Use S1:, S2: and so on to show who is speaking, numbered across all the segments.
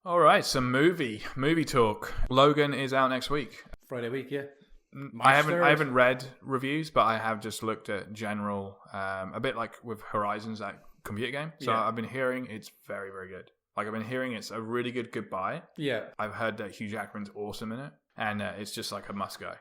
S1: All right, some movie talk. Logan is out next week.
S2: Friday week, yeah.
S1: I haven't read reviews, but I have just looked at general, a bit like with Horizons, that computer game. So I've been hearing it's very, very good. Like I've been hearing it's a really good goodbye.
S2: Yeah.
S1: I've heard that Hugh Jackman's awesome in it, and it's just like a must go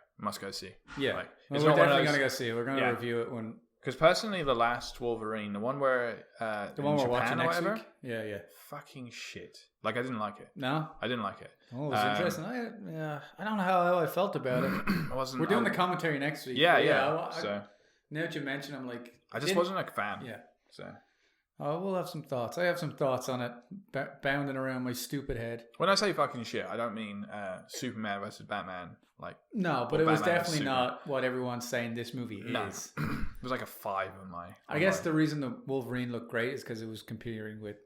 S1: see.
S2: Yeah,
S1: like,
S2: well, we're definitely gonna go see it. We're gonna review it when.
S1: Because personally, the last Wolverine, the one where
S2: the one we're watching next week, yeah,
S1: fucking shit. Like I didn't like it.
S2: No,
S1: I didn't like it.
S2: Oh, it was interesting. I don't know how I felt about it. We're doing the commentary next week.
S1: Yeah.
S2: So now that you mention, I'm like,
S1: I just wasn't a fan.
S2: Yeah.
S1: So.
S2: Oh, we'll have some thoughts. I have some thoughts on it, bounding around my stupid head.
S1: When I say fucking shit, I don't mean Superman versus Batman. Like
S2: no, but it was definitely not what everyone's saying this movie is.
S1: No. It was like a 5 on my.
S2: I guess the reason the Wolverine looked great is because it was comparing with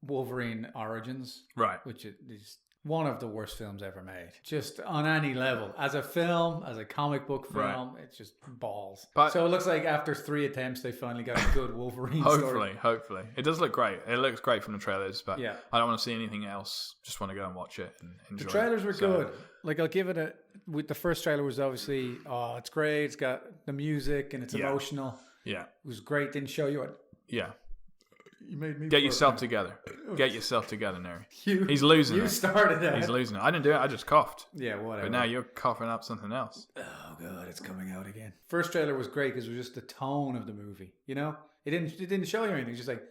S2: Wolverine Origins,
S1: right?
S2: Which is one of the worst films ever made, just on any level. As a film, as a comic book film, It's just balls. But, so it looks like after 3 attempts, they finally got a good Wolverine story.
S1: Hopefully. It does look great. It looks great from the trailers, but
S2: yeah.
S1: I don't want to see anything else. Just want to go and watch it and enjoy it.
S2: The trailers were good. Like, I'll give it the first trailer was obviously, it's great. It's got the music and it's emotional.
S1: Yeah.
S2: It was great. Didn't show you it.
S1: Yeah.
S2: You made me
S1: Get yourself together. Get yourself together, Neri.
S2: He's
S1: losing it.
S2: You started that.
S1: He's losing it. I didn't do it. I just coughed.
S2: Yeah, whatever.
S1: But now you're coughing up something else.
S2: Oh, God. It's coming out again. First trailer was great because it was just the tone of the movie. You know? It didn't show you anything. It's just like,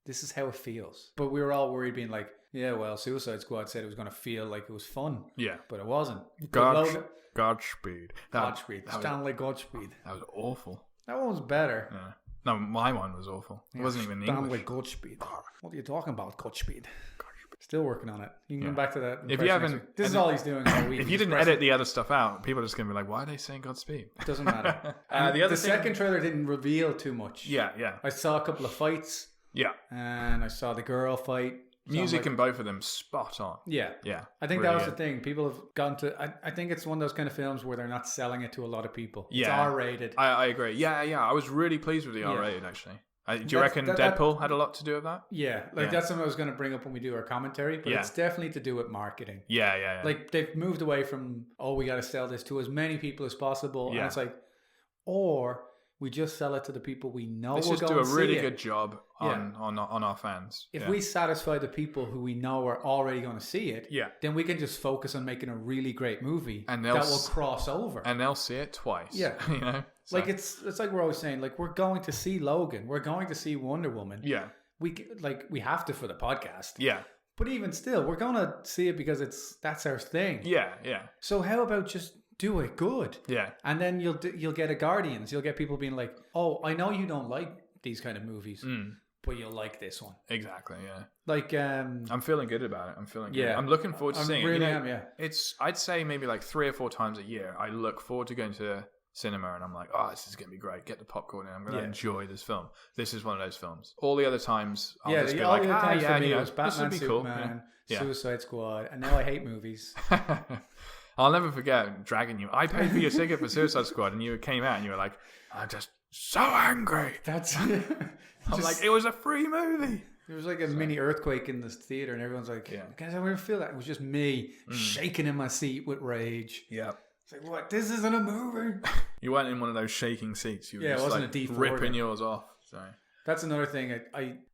S2: this is how it feels. But we were all worried being like, yeah, well, Suicide Squad said it was going to feel like it was fun.
S1: Yeah.
S2: But it wasn't.
S1: Godspeed.
S2: Stanley Godspeed.
S1: That was awful.
S2: That one was better.
S1: Yeah. No, my one was awful. It wasn't even English.
S2: Godspeed. What are you talking about, Godspeed? Still working on it. You can come back to that.
S1: If you haven't,
S2: this is all he's doing all week.
S1: If you didn't edit the other stuff out, people are just going to be like, why are they saying Godspeed?
S2: It doesn't matter. The second trailer didn't reveal too much.
S1: Yeah.
S2: I saw a couple of fights.
S1: Yeah.
S2: And I saw the girl fight.
S1: Music in both of them spot on.
S2: Yeah. I think that was the thing. People have gone to. I think it's one of those kind of films where they're not selling it to a lot of people.
S1: Yeah.
S2: It's R-rated.
S1: I agree. Yeah. I was really pleased with the R-rated actually. Do you reckon Deadpool had a lot to do with that?
S2: Yeah, that's something I was going to bring up when we do our commentary, but it's definitely to do with marketing.
S1: Yeah.
S2: Like they've moved away from, we got to sell this to as many people as possible, and it's like, or we just sell it to the people we know.
S1: Let's just do a really good job on our fans.
S2: If we satisfy the people who we know are already going to see it, then we can just focus on making a really great movie that will cross over.
S1: And they'll see it twice.
S2: Yeah.
S1: You know? So.
S2: Like it's like we're always saying, like we're going to see Logan. We're going to see Wonder Woman.
S1: Yeah.
S2: We have to for the podcast.
S1: Yeah.
S2: But even still, we're going to see it because that's our thing.
S1: Yeah.
S2: So how about just do it good?
S1: Yeah.
S2: And then you'll get a Guardians. You'll get people being like, "Oh, I know you don't like these kind of movies, but you'll like this one."
S1: Exactly. Yeah.
S2: Like
S1: I'm feeling good about it. I'm feeling good. I'm looking forward to seeing it.
S2: Yeah.
S1: It's I'd say maybe like 3 or 4 times a year. I look forward to going to cinema and I'm like, oh, this is going to be great. Get the popcorn and I'm going to enjoy this film. This is one of those films. All the other times, I'll just be like,
S2: this would be cool. Batman, Suicide Squad, and now I hate movies.
S1: I'll never forget dragging you. I paid for your ticket for Suicide Squad and you came out and you were like, I'm just so angry. I'm like, it was a free movie.
S2: There was like a mini earthquake in this theater and everyone's like, guys, I never feel that. It was just me shaking in my seat with rage.
S1: Yeah.
S2: It's like, what? This isn't a movie.
S1: You weren't in one of those shaking seats. You were just
S2: it wasn't
S1: like
S2: a deep
S1: ripping yours off. So
S2: that's another thing.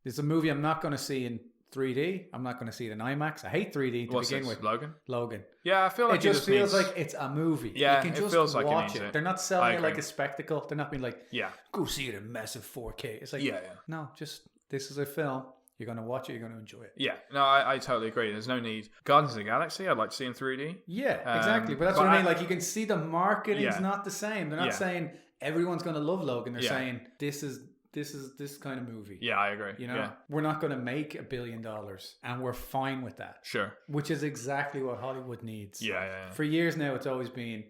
S2: It's a movie I'm not going to see in 3D. I'm not going to see it in IMAX. I hate 3D to begin with. Logan. Yeah,
S1: I feel like
S2: it just feels like it's a movie.
S1: Yeah,
S2: you can just
S1: feels like
S2: watch
S1: it.
S2: They're not selling it like a spectacle. They're not being like, go see it in massive 4K. It's like, no, just this is a film. You're going to watch it. You're going to enjoy it.
S1: Yeah. No, I totally agree. There's no need. Guardians of the Galaxy, I'd like to see in 3D.
S2: Yeah, exactly. But that's what I mean. Like, you can see the marketing's not the same. They're not saying everyone's going to love Logan. They're saying this is this kind of movie.
S1: Yeah, I agree.
S2: You know, we're not going to make $1 billion and we're fine with that.
S1: Sure.
S2: Which is exactly what Hollywood needs.
S1: Yeah.
S2: For years now, it's always been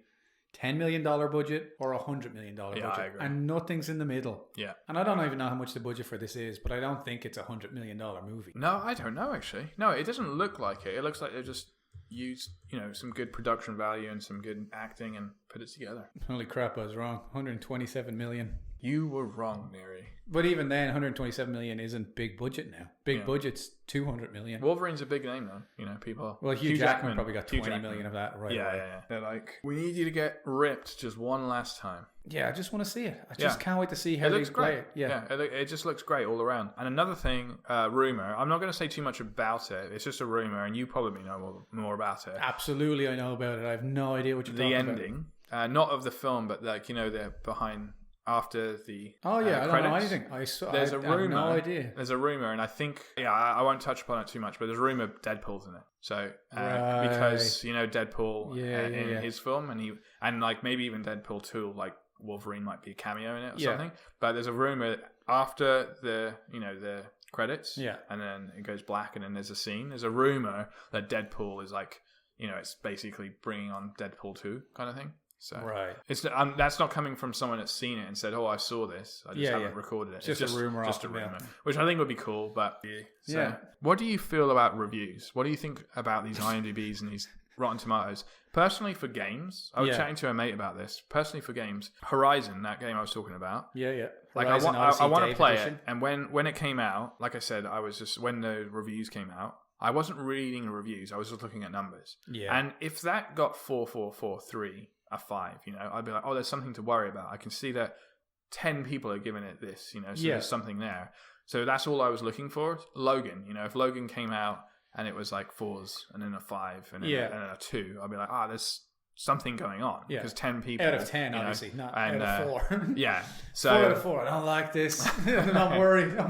S2: $10 million budget or $100 million budget.
S1: I agree.
S2: And nothing's in the middle.
S1: Yeah.
S2: And I don't even know how much the budget for this is, but I don't think it's $100 million movie.
S1: No, I don't know, actually. No, it doesn't look like it. It looks like they've just used, some good production value and some good acting and put it together.
S2: Holy crap, I was wrong. $127 million.
S1: You were wrong, Neri.
S2: But even then, 127 million isn't big budget now. Big budget's 200 million.
S1: Wolverine's a big name, though. You know, people.
S2: Well, Hugh Jackman probably got 20 million of that right away.
S1: Yeah. They're like, we need you to get ripped just one last time.
S2: Yeah, I just want to see it. I just can't wait to see how they play it. Yeah,
S1: it just looks great all around. And another thing, rumor. I'm not going to say too much about it. It's just a rumor, and you probably know more about it.
S2: Absolutely, I know about it. I have no idea what you're talking about.
S1: The ending, not of the film, but like they're behind. After the
S2: I don't know anything.
S1: There's a rumor.
S2: I have no idea.
S1: There's a rumor, and I think I won't touch upon it too much, but there's a rumor Deadpool's in it. So because Deadpool in his film, and like maybe even Deadpool 2, like Wolverine might be a cameo in it or something. But there's a rumor after the the credits, and then it goes black, and then there's a scene. There's a rumor that Deadpool is like it's basically bringing on Deadpool 2 kind of thing. So it's that's not coming from someone that's seen it and said, "Oh, I saw this. I just haven't recorded it."
S2: It's just a rumor,
S1: which I think would be cool. But what do you feel about reviews? What do you think about these IMDb's and these Rotten Tomatoes? Personally, for games, I was chatting to a mate about this. Personally, for games, Horizon, that game I was talking about. Like
S2: Horizon,
S1: I want to play it, and when it came out, like I said, I was just when the reviews came out. I wasn't reading the reviews. I was just looking at numbers. And if that got 4.443. A 5, I'd be like, oh, there's something to worry about. I can see that 10 people are giving it this, so there's something there. So that's all I was looking for. Logan, if Logan came out and it was like 4s and then a 5 and then a 2, I'd be like, there's something going on because 10 people
S2: out of 10, obviously, not out of 4.
S1: So
S2: 4 out of 4. I don't like this. I'm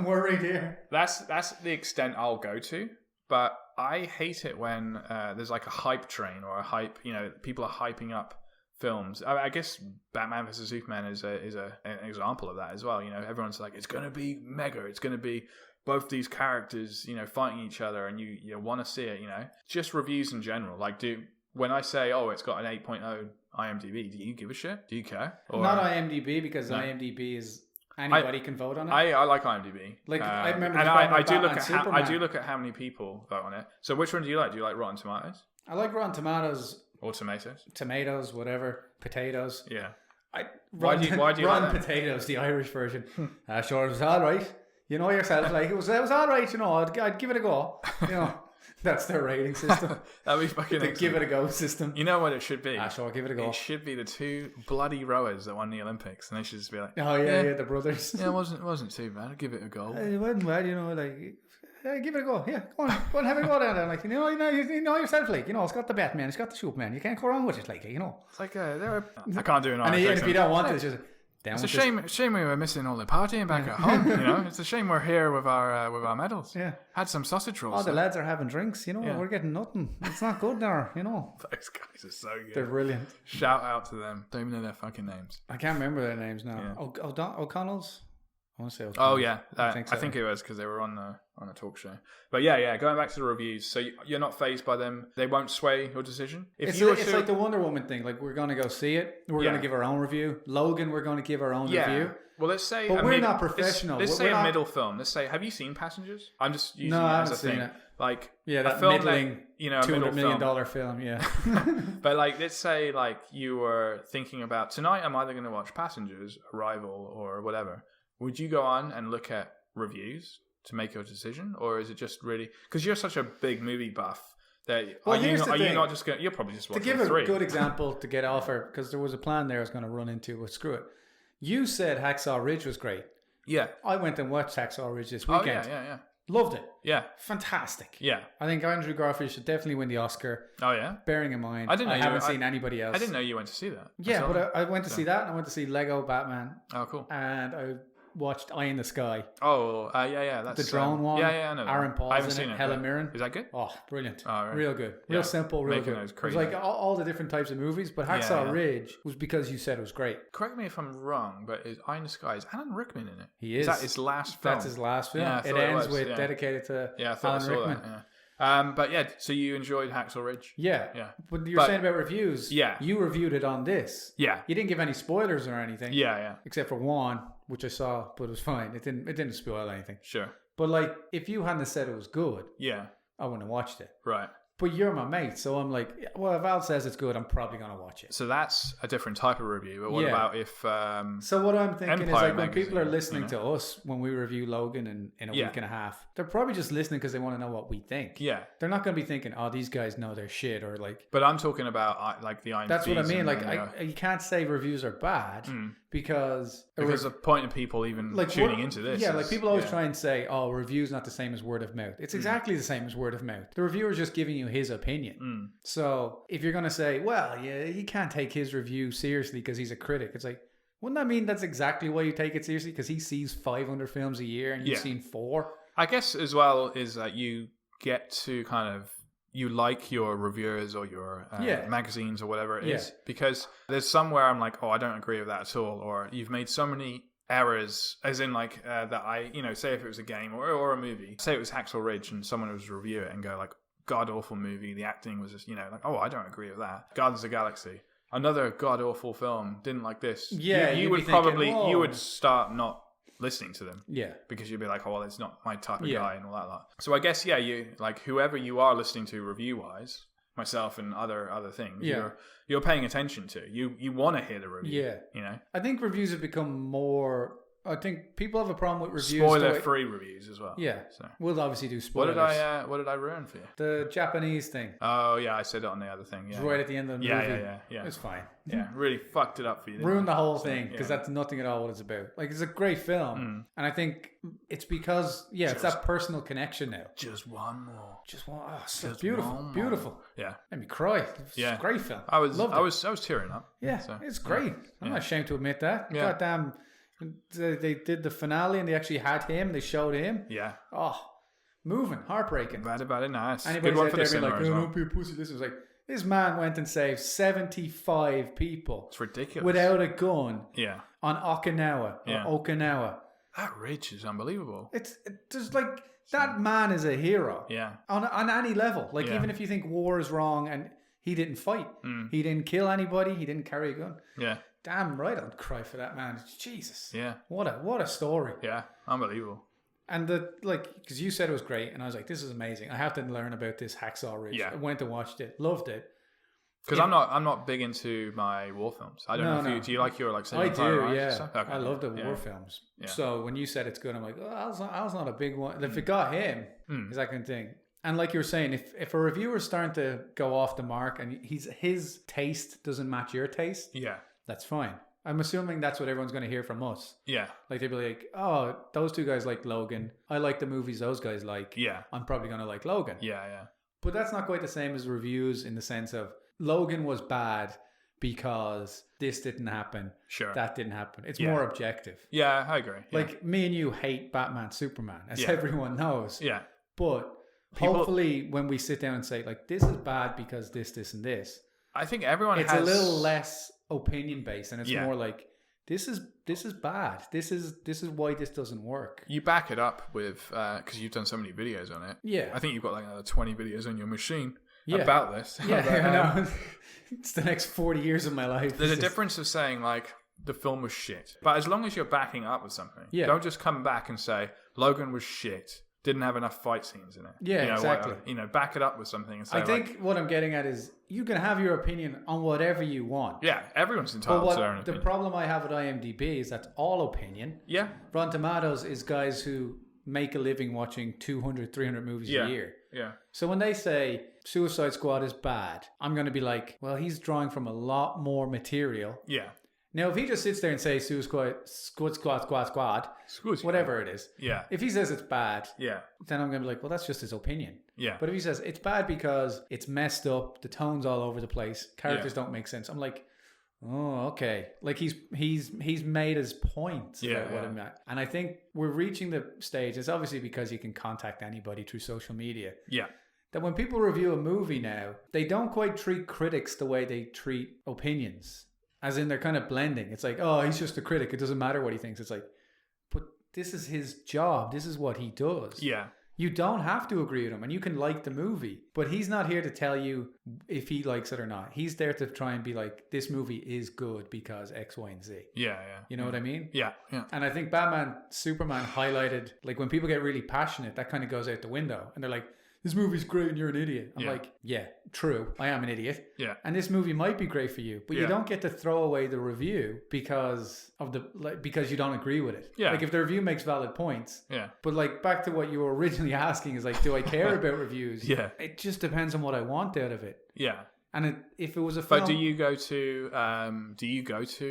S2: worried here.
S1: That's the extent I'll go to, but I hate it when there's like a hype train or a hype. People are hyping up films. I guess Batman vs Superman is an example of that as well. Everyone's like, it's going to be mega. It's going to be both these characters, fighting each other, and you want to see it. Just reviews in general. Like, when I say, oh, it's got an 8.0 IMDb, do you give a shit? Do you care? Or,
S2: not IMDb because IMDb is anybody can vote on it.
S1: I like IMDb.
S2: Like I remember,
S1: and I do look at how many people vote on it. So which one do you like? Do you like Rotten Tomatoes?
S2: I like Rotten Tomatoes.
S1: Or tomatoes?
S2: Tomatoes, whatever. Potatoes.
S1: Yeah.
S2: Why do you like potatoes, the Irish version. Sure, it was all right. You know yourself, like, it was all right, I'd give it a go. That's their rating system.
S1: That'd be fucking
S2: the give it a go system.
S1: You know what it should be?
S2: Sure, give it a go.
S1: It should be the 2 bloody rowers that won the Olympics, and they should just be like,
S2: oh yeah, the brothers.
S1: Yeah, it wasn't too bad. I'd give it a go.
S2: It wasn't bad, give it a go. Yeah, go on, have a go down there. Like, you know yourself, like, it's got the Batman, it's got the Superman. You can't go wrong with it, like,
S1: It's like I can't do an Irish
S2: and if you don't want it, it's just.
S1: It's a shame we were missing all the partying back at home. It's a shame we're here with our medals.
S2: Yeah,
S1: had some sausage rolls.
S2: All the lads are having drinks. We're getting nothing. It's not good there.
S1: Those guys are so good.
S2: They're brilliant.
S1: Shout out to them. Don't even know their fucking names.
S2: I can't remember their names now. Yeah. O'Connell's. I want to say
S1: O'Connell's. Oh yeah, I think it was because they were on a talk show. But yeah. Going back to the reviews, so you're not fazed by them. They won't sway your decision.
S2: It's like the Wonder Woman thing. Like, we're gonna go see it. We're gonna give our own review. Logan, we're gonna give our own review.
S1: Well, let's say,
S2: but we're not professional.
S1: Let's say a middle film. Let's say, have you seen Passengers? I'm just using it as a thing. It. Like,
S2: that
S1: film
S2: middling, $200 million film. Yeah.
S1: But like, let's say like you were thinking about tonight. I'm either going to watch Passengers, Arrival, or whatever. Would you go on and look at reviews to make your decision, or is it just really because you're such a big movie buff that are you not just going? You're probably just watching. To give a
S2: good example to get off her, because there was a plan there I was going to run into, but screw it. You said Hacksaw Ridge was great.
S1: Yeah,
S2: I went and watched Hacksaw Ridge this weekend.
S1: Oh yeah.
S2: Loved it.
S1: Yeah,
S2: fantastic.
S1: Yeah,
S2: I think Andrew Garfield should definitely win the Oscar.
S1: Oh yeah,
S2: bearing in mind I haven't seen anybody else.
S1: I didn't know you went to see that.
S2: Yeah, but I went to see that, and I went to see Lego Batman.
S1: Oh, cool.
S2: And I watched Eye in the Sky.
S1: Oh, yeah. That's
S2: the drone one.
S1: Yeah, I know.
S2: Aaron Paul's in it. Helen Mirren.
S1: Is that good?
S2: Oh, brilliant.
S1: Oh, right.
S2: Real good. Real simple, real
S1: Making
S2: good.
S1: Those crazy.
S2: It was like all the different types of movies, but Hacksaw Ridge was because you said it was great.
S1: Correct me if I'm wrong, but is Eye in the Sky, is Alan Rickman in it?
S2: He is.
S1: Is that his last film?
S2: That's his last film.
S1: Yeah,
S2: it ends with dedicated to Alan Rickman.
S1: But yeah, so you enjoyed Hacksaw Ridge?
S2: Yeah. But you're saying about reviews.
S1: Yeah.
S2: You reviewed it on this.
S1: Yeah.
S2: You didn't give any spoilers or anything.
S1: Yeah.
S2: Except for one, which I saw, but it was fine. It didn't spoil anything.
S1: Sure.
S2: But like, if you hadn't said it was good,
S1: yeah,
S2: I wouldn't have watched it.
S1: Right.
S2: But you're my mate, so I'm like, well, if Al says it's good, I'm probably going to watch it.
S1: So that's a different type of review. But what about if...
S2: so what I'm thinking
S1: Empire
S2: is like when people are listening
S1: magazine,
S2: to us, when we review Logan in a week and a half, they're probably just listening because they want to know what we think.
S1: Yeah.
S2: They're not going to be thinking, oh, these guys know their shit or like...
S1: But I'm talking about like the IMDb.
S2: That's what I mean. Like, you can't say reviews are bad because
S1: the point of people even like tuning into this.
S2: Yeah, like people always try and say, oh, review's not the same as word of mouth. It's exactly the same as word of mouth. The reviewer's just giving you his opinion. So if you're going to say, well, yeah, you can't take his review seriously because he's a critic, it's like, wouldn't that mean that's exactly why you take it seriously? Because he sees 500 films a year and you've seen 4?
S1: I guess as well is that you get to kind of, you like your reviewers or your magazines or whatever it is, because there's somewhere I'm like, oh, I don't agree with that at all, or you've made so many errors, as in like that I, say if it was a game or a movie, say it was Hacksaw Ridge and someone was review it and go like, god awful movie, the acting was just, like, oh, I don't agree with that. Guardians of the Galaxy, another god awful film, didn't like this. Yeah, you would probably thinking, you would start not listening to them, because you'd be like, oh well, it's not my type of guy and all that lot. So I guess you like whoever you are listening to review wise, myself and other things, you're paying attention to. You want to hear the review.
S2: I think reviews have become more. I think people have a problem with reviews.
S1: Spoiler-free reviews as well.
S2: Yeah, so we'll obviously do spoilers.
S1: What did I ruin for you?
S2: The Japanese thing.
S1: Oh yeah, I said it on the other thing. Yeah,
S2: right at the end of the movie.
S1: Yeah.
S2: It's fine.
S1: Yeah, really fucked it up for you.
S2: Ruined the whole thing because that's nothing at all what it's about. Like, it's a great film, and I think it's because it's that personal connection now.
S1: Just one more.
S2: Just one. Oh, so beautiful.
S1: Yeah,
S2: made me cry. It's a great film.
S1: I was tearing up.
S2: Yeah, so, it's great. I'm not ashamed to admit that. Yeah. Goddamn. They did the finale and they actually had him. They showed him.
S1: Yeah.
S2: Oh, moving, heartbreaking.
S1: Bad about it, nice.
S2: Anybody's out there being like, don't be a pussy. This was like, this man went and saved 75 people.
S1: It's ridiculous.
S2: Without a gun.
S1: Yeah.
S2: On Okinawa. Or Okinawa.
S1: That ridge is unbelievable.
S2: It's just like, that man is a hero.
S1: Yeah.
S2: On any level. Like, even if you think war is wrong and he didn't fight. He didn't kill anybody. He didn't carry a gun.
S1: Yeah.
S2: Damn right I'd cry for that man. Jesus.
S1: Yeah.
S2: What a story.
S1: Yeah. Unbelievable.
S2: And because you said it was great, and I was like, this is amazing. I have to learn about this Hacksaw Ridge. Yeah. I went and watched it, loved it.
S1: Because I'm not big into my war films. I don't know if you do. You like your like?
S2: I do. Yeah. Okay. I love the war films. Yeah. So when you said it's good, I'm like, oh, I was not a big one. If it got him, is that kind of thing. And like you were saying, if a reviewer's starting to go off the mark and his taste doesn't match your taste, that's fine. I'm assuming that's what everyone's going to hear from us. Yeah. Like, they'll be like, oh, those two guys like Logan. I like the movies those guys like. Yeah. I'm probably going to like Logan. Yeah, yeah. But that's not quite the same as reviews in the sense of Logan was bad because this didn't happen. Sure. That didn't happen. It's more objective. Yeah, I agree. Yeah. Like, me and you hate Batman, Superman, as everyone knows. Yeah. But hopefully when we sit down and say, like, this is bad because this, and this. I think everyone it's a little less opinion based, and it's more like this is bad. This is why this doesn't work. You back it up with because you've done so many videos on it. Yeah, I think you've got like another 20 videos on your machine about this. Yeah, I know. It's the next 40 years of my life. There's a difference of saying like the film was shit, but as long as you're backing up with something, don't just come back and say Logan was shit. Didn't have enough fight scenes in it. Yeah, exactly. Back it up with something and say, I think what I'm getting at is you can have your opinion on whatever you want. Yeah, everyone's entitled to their own opinion. The problem I have with IMDb is that's all opinion. Yeah. Rotten Tomatoes is guys who make a living watching 200, 300 movies a year. Yeah. So when they say Suicide Squad is bad, I'm going to be like, well, he's drawing from a lot more material. Yeah. Now, if he just sits there and says Suicide Squad, whatever it is, if he says it's bad, then I'm going to be like, well, that's just his opinion. Yeah. But if he says it's bad because it's messed up, the tone's all over the place, characters don't make sense, I'm like, oh, okay. Like he's made his point about what I'm at. And I think we're reaching the stage, it's obviously because you can contact anybody through social media. Yeah. That when people review a movie now, they don't quite treat critics the way they treat opinions. As in, they're kind of blending. It's like, oh, he's just a critic. It doesn't matter what he thinks. It's like, but this is his job. This is what he does. Yeah. You don't have to agree with him, and you can like the movie. But he's not here to tell you if he likes it or not. He's there to try and be like, this movie is good because X, Y, and Z. Yeah, yeah. You know what I mean? Yeah, yeah. And I think Batman, Superman highlighted, like when people get really passionate, that kind of goes out the window. And they're like, this movie's great and you're an idiot. I'm
S1: Yeah.
S2: like, yeah, true. I am an idiot.
S1: Yeah.
S2: And this movie might be great for you, but you
S1: Yeah.
S2: don't get to throw away the review because you don't agree with it.
S1: Yeah.
S2: Like if the review makes valid points.
S1: Yeah.
S2: But like back to what you were originally asking is like, do I care about reviews?
S1: Yeah.
S2: It just depends on what I want out of it.
S1: Yeah.
S2: And if it was a film,
S1: But do you go to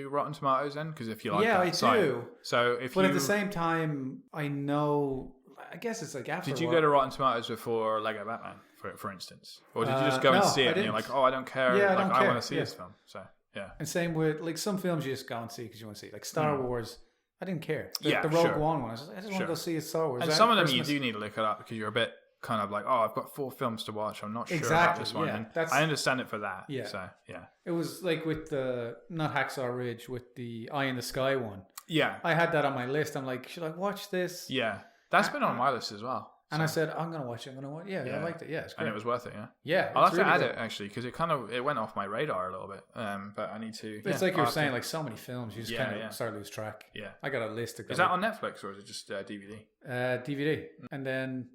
S1: Rotten Tomatoes then? Because if you like
S2: yeah,
S1: that
S2: I
S1: site.
S2: do.
S1: So if
S2: But
S1: you
S2: at the same time, I know. I guess it's like after.
S1: did you
S2: a
S1: go
S2: while-
S1: to Rotten Tomatoes before Lego Batman, for instance, or did you just go and
S2: no,
S1: see
S2: I
S1: it and you're
S2: didn't.
S1: like, oh, I don't care.
S2: Yeah, I
S1: like
S2: don't
S1: I
S2: care.
S1: want to see
S2: Yeah.
S1: this film. So yeah.
S2: And same with like some films you just go and see because you want to see. Like Star Wars, I didn't care. The
S1: Yeah,
S2: Rogue
S1: sure.
S2: One one. I just want to
S1: Sure.
S2: go see a Star Wars.
S1: And
S2: That
S1: some of them
S2: Christmas-
S1: you do need to look it up because you're a bit kind of like, oh, I've got 4 films to watch. I'm not sure about
S2: Exactly,
S1: this one.
S2: yeah.
S1: And
S2: That's-
S1: I understand it for that.
S2: Yeah.
S1: So yeah.
S2: It was like with the not Hacksaw Ridge, with the Eye in the Sky one.
S1: Yeah.
S2: I had that on my list. I'm like, should I watch this?
S1: Yeah. That's been on my list as well.
S2: And I said, I'm gonna watch it. Yeah, I liked it. Yeah, it's great.
S1: And it was worth it. Yeah.
S2: Yeah,
S1: I'll
S2: it's
S1: have to
S2: really
S1: add
S2: good.
S1: it actually because it went off my radar a little bit. But I need to.
S2: It's
S1: yeah,
S2: like you
S1: I'll
S2: were
S1: have
S2: saying,
S1: to-
S2: like so many films, you just
S1: Yeah,
S2: kind of
S1: yeah.
S2: start to lose track.
S1: Yeah.
S2: I got a list of
S1: Is that on Netflix or is it just DVD?
S2: DVD, and then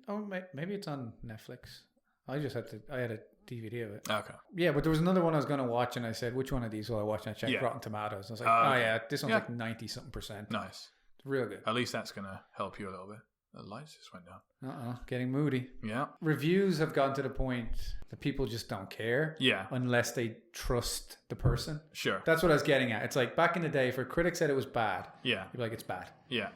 S2: maybe it's on Netflix. I had a DVD of it.
S1: Okay.
S2: Yeah, but there was another one I was going to watch, and I said, which one of these will I watch? And I checked
S1: Yeah.
S2: Rotten Tomatoes. I was like,
S1: Okay.
S2: yeah, this one's
S1: Yeah.
S2: like 90-something%.
S1: Nice.
S2: It's real good.
S1: At least that's gonna help you a little bit. The lights just went down.
S2: Getting moody.
S1: Yeah.
S2: Reviews have gotten to the point that people just don't care
S1: Yeah.
S2: unless they trust the person.
S1: Sure.
S2: That's what I was getting at. It's like back in the day, if a critic said it was bad,
S1: Yeah.
S2: you'd be like, it's bad.
S1: Yeah.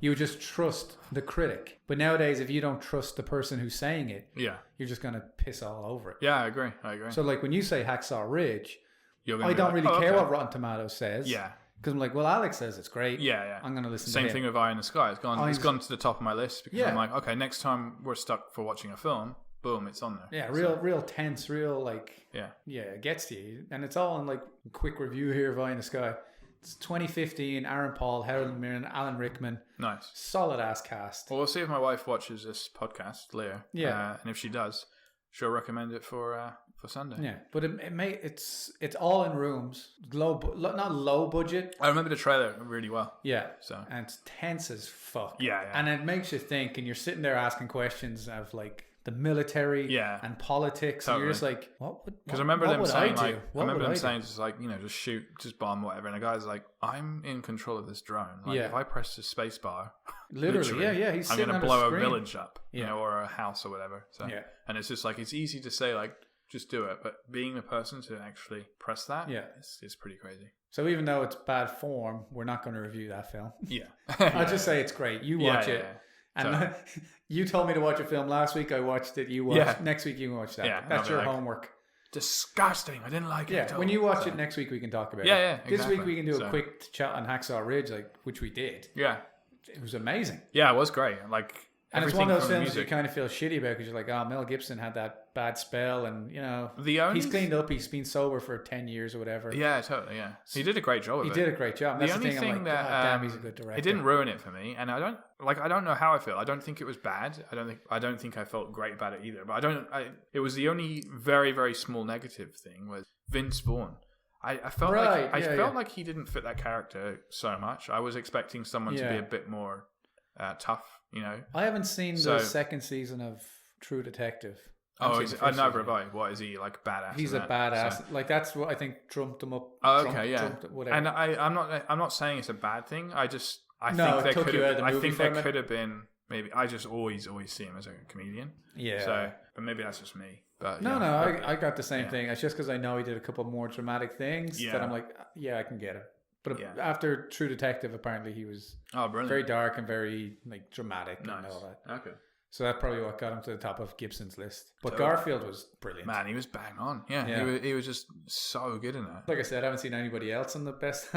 S2: You would just trust the critic. But nowadays, if you don't trust the person who's saying it,
S1: Yeah.
S2: you're just going to piss all over it.
S1: Yeah. I agree.
S2: So like when you say Hacksaw Ridge,
S1: You're gonna
S2: I
S1: be
S2: don't
S1: like,
S2: really
S1: oh,
S2: care
S1: okay.
S2: what Rotten Tomatoes says.
S1: Yeah.
S2: Because I'm like, well, Alex says it's great.
S1: Yeah. Yeah.
S2: I'm going to listen
S1: Same
S2: to him.
S1: thing with Eye in the Sky. It's gone to the top of my list because
S2: Yeah.
S1: I'm like, okay, next time we're stuck for watching a film, boom, it's on there.
S2: Yeah,
S1: So,
S2: real tense, real like,
S1: yeah.
S2: it gets to you. And it's all in like a quick review here of Eye in the Sky. It's 2015, Aaron Paul, Harold Mirren, Alan Rickman.
S1: Nice.
S2: Solid ass cast.
S1: Well, we'll see if my wife watches this podcast, Leah.
S2: Yeah.
S1: And if she does, she'll recommend it for Sunday.
S2: Yeah, but it's all in rooms. Not low budget.
S1: I remember the trailer really well.
S2: Yeah.
S1: So
S2: And it's tense as fuck.
S1: Yeah, yeah.
S2: And it makes you think, and you're sitting there asking questions of like the military
S1: Yeah.
S2: and politics, and you're just like, what would?
S1: Because I remember them
S2: what
S1: saying
S2: would I do?
S1: like,
S2: What
S1: I remember
S2: would
S1: them
S2: do?
S1: saying just like, just shoot, just bomb, whatever. And the guy's like, I'm in control of this drone. Like,
S2: Yeah.
S1: if I press the space bar,
S2: Literally, yeah. He's
S1: I'm
S2: sitting
S1: gonna
S2: on
S1: blow a
S2: screen.
S1: village up,
S2: Yeah.
S1: or a house or whatever. So
S2: Yeah.
S1: and it's just like it's easy to say like just do it, but being the person to actually press that,
S2: Yeah.
S1: is pretty crazy.
S2: So even though it's bad form, we're not going to review that film.
S1: Yeah,
S2: I'll just say it's great. You watch it.
S1: yeah.
S2: And you told me to watch a film last week. I watched it. You watched
S1: Yeah.
S2: next week. You watch that.
S1: Yeah, and
S2: That's
S1: I'll be
S2: your
S1: like,
S2: homework.
S1: Disgusting. I didn't like it.
S2: Yeah.
S1: at all.
S2: When you watch
S1: So,
S2: it next week, we can talk about it.
S1: Yeah,
S2: This week
S1: exactly.
S2: we can do a
S1: So-
S2: quick chat on Hacksaw Ridge, which we did.
S1: Yeah,
S2: It was amazing.
S1: yeah, it was great. Like,
S2: And it's
S1: everything
S2: one of those
S1: from the
S2: films you
S1: music.
S2: kind of feel shitty about because you're like, oh, Mel Gibson had that bad spell, and
S1: He's
S2: cleaned up. He's been sober for 10 years or whatever.
S1: Yeah, totally. Yeah, he did a great job of
S2: He
S1: it.
S2: did a great job.
S1: The
S2: That's
S1: only
S2: the thing.
S1: thing
S2: I'm like,
S1: that
S2: God damn, he's a good director.
S1: it didn't ruin it for me, and I don't know how I feel. I don't think it was bad. I don't think I felt great about it either. But it was the only very, very small negative thing was Vince Vaughn. I felt like he didn't fit that character so much. I was expecting someone to be a bit more tough.
S2: I haven't seen
S1: So-
S2: the second season of True Detective.
S1: Oh,
S2: I've seen the first
S1: never
S2: season.
S1: have I. What is he like? Badass.
S2: He's
S1: in
S2: a
S1: that?
S2: badass.
S1: So-
S2: Like that's what I think trumped him up.
S1: Oh, okay, yeah.
S2: Whatever.
S1: And I'm not saying it's a bad thing. I
S2: No,
S1: think
S2: it
S1: there
S2: took
S1: could
S2: you out of
S1: have.
S2: the
S1: I
S2: movie
S1: think
S2: for a
S1: there
S2: minute.
S1: could have been maybe. I just always see him as a comedian.
S2: Yeah.
S1: So, but maybe that's just me. But
S2: No,
S1: yeah.
S2: I got the same
S1: Yeah.
S2: thing. It's just because I know he did a couple more dramatic things
S1: Yeah.
S2: that I'm like, yeah, I can get it. But
S1: Yeah.
S2: after True Detective, apparently he was
S1: Oh, brilliant.
S2: very dark and very like dramatic and
S1: Nice.
S2: all that.
S1: Okay.
S2: So that's probably what got him to the top of Gibson's list. But
S1: Totally.
S2: Garfield was brilliant.
S1: Man, he was bang on. Yeah,
S2: Yeah.
S1: He was just so good in that.
S2: Like I said, I haven't seen anybody else in the best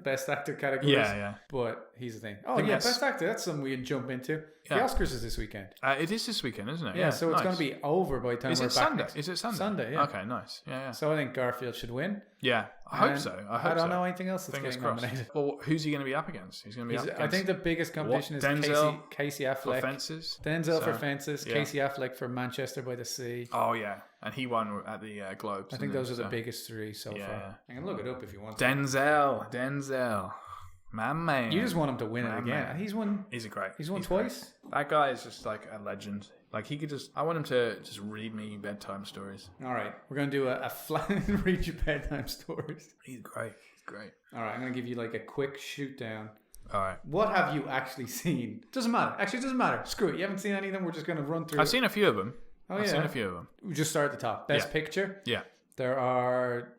S2: best actor categories.
S1: Yeah.
S2: But he's the thing. Oh
S1: think
S2: yeah,
S1: that's-
S2: best actor. That's something we can jump into.
S1: Yeah.
S2: The Oscars is this weekend.
S1: It is this weekend, isn't it?
S2: Yeah, so it's
S1: nice.
S2: going to be over by the time
S1: Is
S2: we're
S1: it
S2: back.
S1: Sunday?
S2: next-
S1: Is it Sunday?
S2: Sunday, yeah.
S1: Okay, nice. Yeah.
S2: So I think Garfield should win.
S1: Yeah, I hope
S2: And
S1: so. I hope
S2: don't
S1: so.
S2: know anything else that's
S1: Fingers
S2: getting
S1: crossed.
S2: nominated.
S1: Well, who's he going to be up against? He's going to be up against
S2: I think the biggest competition is
S1: Denzel
S2: Casey
S1: for
S2: Affleck.
S1: Fences.
S2: Denzel for
S1: So,
S2: Fences,
S1: yeah.
S2: Casey Affleck for Manchester by the Sea.
S1: Oh yeah, and he won at the Globes.
S2: I think
S1: didn't
S2: those
S1: he?
S2: are the
S1: So-
S2: biggest three so
S1: Yeah,
S2: far.
S1: yeah.
S2: I can look it up if you want to.
S1: Denzel. My man.
S2: You just want him to win it again.
S1: Man.
S2: He's won.
S1: He's great.
S2: He's won
S1: He's
S2: twice.
S1: Great. That guy is just like a legend. Like he could just. I want him to just read me bedtime stories.
S2: All right, we're gonna do a flat read your bedtime stories.
S1: He's great. He's great.
S2: All right, I'm gonna give you like a quick shoot down.
S1: All right.
S2: What have you actually seen? Doesn't matter. Actually, it doesn't matter. Screw it. You haven't seen any of them. We're just gonna run through.
S1: I've seen a few of them.
S2: Oh,
S1: I've
S2: yeah.
S1: seen a few of them.
S2: We just start at the top. Best Picture.
S1: Yeah.
S2: There are